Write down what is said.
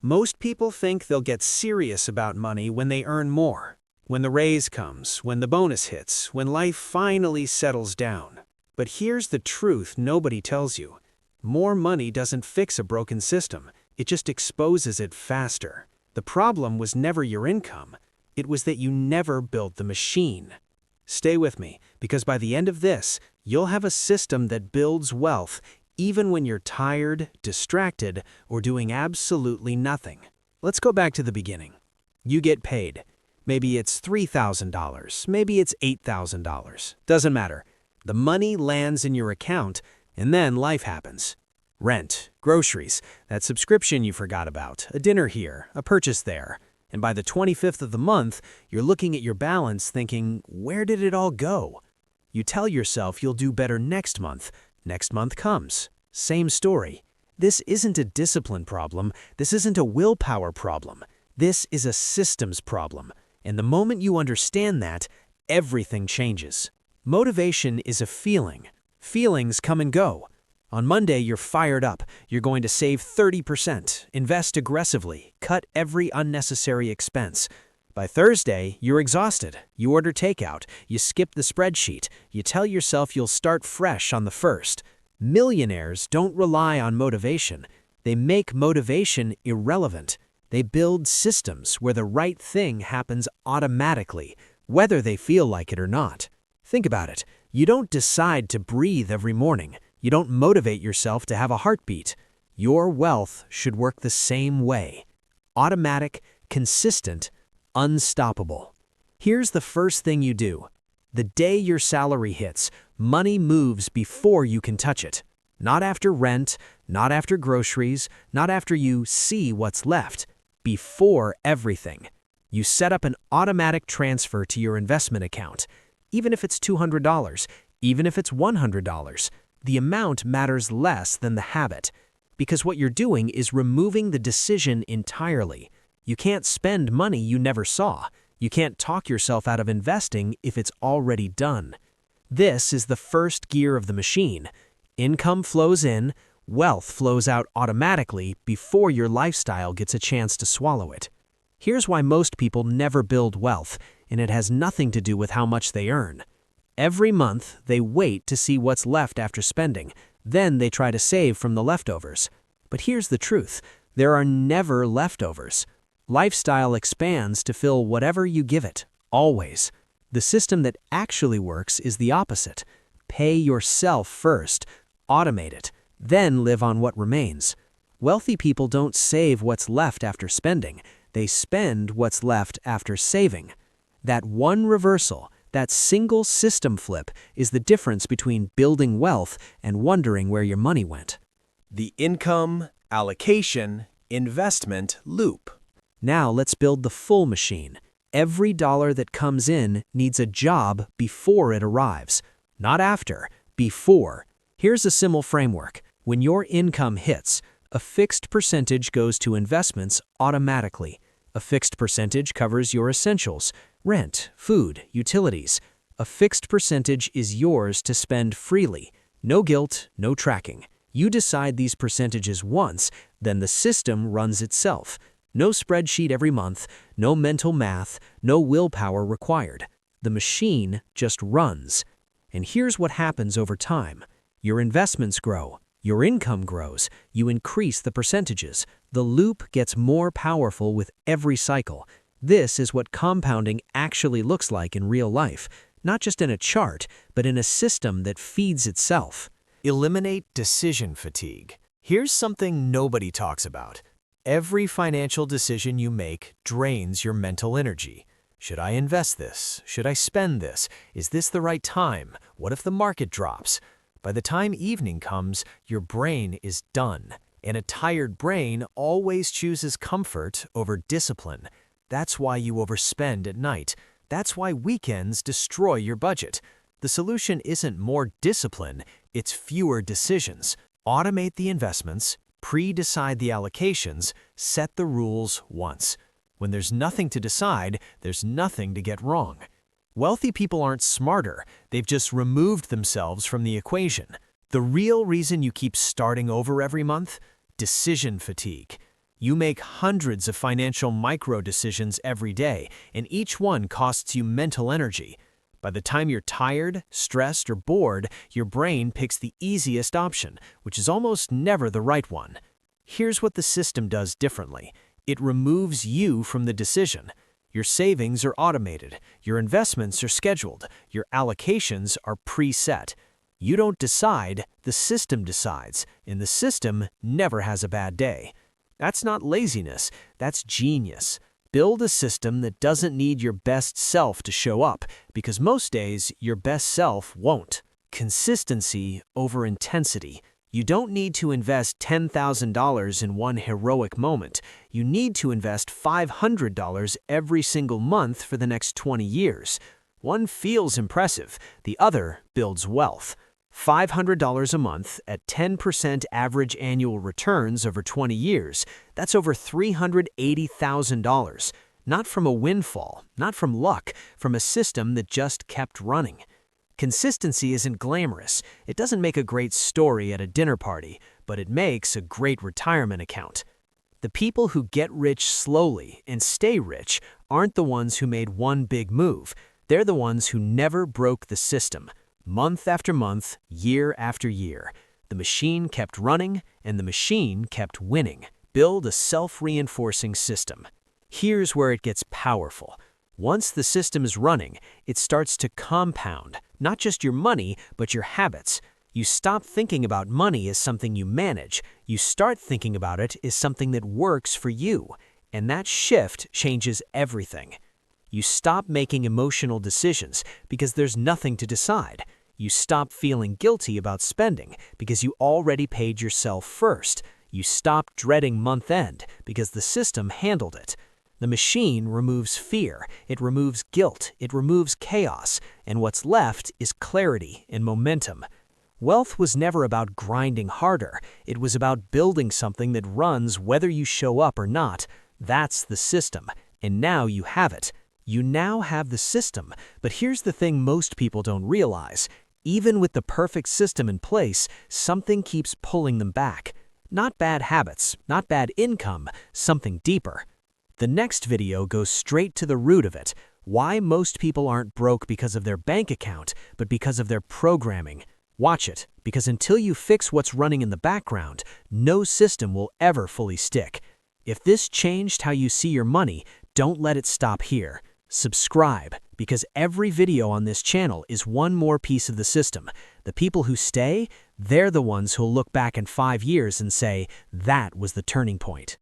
Most people think they'll get serious about money when they earn more, when the raise comes, when the bonus hits, when life finally settles down. But here's the truth nobody tells you. More money doesn't fix a broken system, it just exposes it faster. The problem was never your income, it was that you never built the machine. Stay with me, because by the end of this, you'll have a system that builds wealth even when you're tired, distracted, or doing absolutely nothing. Let's go back to the beginning. You get paid. Maybe it's $3,000, maybe it's $8,000. Doesn't matter. The money lands in your account, and then life happens. Rent, groceries, that subscription you forgot about, a dinner here, a purchase there. And by the 25th of the month, you're looking at your balance thinking, where did it all go? You tell yourself you'll do better next month. Next month comes. Same story. This isn't a discipline problem. This isn't a willpower problem. This is a systems problem. And the moment you understand that, everything changes. Motivation is a feeling. Feelings come and go. On Monday, you're fired up. You're going to save 30%, invest aggressively, cut every unnecessary expense. By Thursday, you're exhausted. You order takeout. You skip the spreadsheet. You tell yourself you'll start fresh on the 1st. Millionaires don't rely on motivation. They make motivation irrelevant. They build systems where the right thing happens automatically, whether they feel like it or not. Think about it. You don't decide to breathe every morning. You don't motivate yourself to have a heartbeat. Your wealth should work the same way. Automatic, consistent, unstoppable. Here's the first thing you do. The day your salary hits, money moves before you can touch it. Not after rent, not after groceries, not after you see what's left. Before everything. You set up an automatic transfer to your investment account. Even if it's $200, even if it's $100. The amount matters less than the habit, because what you're doing is removing the decision entirely. You can't spend money you never saw. You can't talk yourself out of investing if it's already done. This is the first gear of the machine. Income flows in, wealth flows out automatically before your lifestyle gets a chance to swallow it. Here's why most people never build wealth, and it has nothing to do with how much they earn. Every month, they wait to see what's left after spending. Then they try to save from the leftovers. But here's the truth. There are never leftovers. Lifestyle expands to fill whatever you give it, always. The system that actually works is the opposite. Pay yourself first, automate it, then live on what remains. Wealthy people don't save what's left after spending. They spend what's left after saving. That one reversal, that single system flip, is the difference between building wealth and wondering where your money went. The income, allocation, investment loop. Now let's build the full machine. Every dollar that comes in needs a job before it arrives. Not after, before. Here's a simple framework. When your income hits, a fixed percentage goes to investments automatically. A fixed percentage covers your essentials, rent, food, utilities. A fixed percentage is yours to spend freely. No guilt, no tracking. You decide these percentages once, then the system runs itself. No spreadsheet every month, no mental math, no willpower required. The machine just runs. And here's what happens over time. Your investments grow. Your income grows. You increase the percentages. The loop gets more powerful with every cycle. This is what compounding actually looks like in real life, not just in a chart, but in a system that feeds itself. Eliminate decision fatigue. Here's something nobody talks about. Every financial decision you make drains your mental energy. Should I invest this? Should I spend this? Is this the right time? What if the market drops? By the time evening comes, your brain is done. And a tired brain always chooses comfort over discipline. That's why you overspend at night. That's why weekends destroy your budget. The solution isn't more discipline, it's fewer decisions. Automate the investments, pre-decide the allocations, set the rules once. When there's nothing to decide, there's nothing to get wrong. Wealthy people aren't smarter, they've just removed themselves from the equation. The real reason you keep starting over every month? Decision fatigue. You make hundreds of financial micro-decisions every day, and each one costs you mental energy. By the time you're tired, stressed, or bored, your brain picks the easiest option, which is almost never the right one. Here's what the system does differently. It removes you from the decision. Your savings are automated, your investments are scheduled, your allocations are preset. You don't decide, the system decides, and the system never has a bad day. That's not laziness, that's genius. Build a system that doesn't need your best self to show up, because most days your best self won't. Consistency over intensity. You don't need to invest $10,000 in one heroic moment. You need to invest $500 every single month for the next 20 years. One feels impressive, the other builds wealth. $500 a month at 10% average annual returns over 20 years, that's over $380,000. Not from a windfall, not from luck, from a system that just kept running. Consistency isn't glamorous. It doesn't make a great story at a dinner party, but it makes a great retirement account. The people who get rich slowly and stay rich aren't the ones who made one big move. They're the ones who never broke the system. Month after month, year after year. The machine kept running, and the machine kept winning. Build a self-reinforcing system. Here's where it gets powerful. Once the system is running, it starts to compound, not just your money, but your habits. You stop thinking about money as something you manage. You start thinking about it as something that works for you. And that shift changes everything. You stop making emotional decisions because there's nothing to decide. You stop feeling guilty about spending because you already paid yourself first. You stop dreading month end because the system handled it. The machine removes fear, it removes guilt, it removes chaos, and what's left is clarity and momentum. Wealth was never about grinding harder. It was about building something that runs whether you show up or not. That's the system, and now you have it. You now have the system, but here's the thing most people don't realize. Even with the perfect system in place, something keeps pulling them back. Not bad habits, not bad income, something deeper. The next video goes straight to the root of it, why most people aren't broke because of their bank account, but because of their programming. Watch it, because until you fix what's running in the background, no system will ever fully stick. If this changed how you see your money, don't let it stop here. Subscribe, because every video on this channel is one more piece of the system. The people who stay, they're the ones who'll look back in 5 years and say, that was the turning point.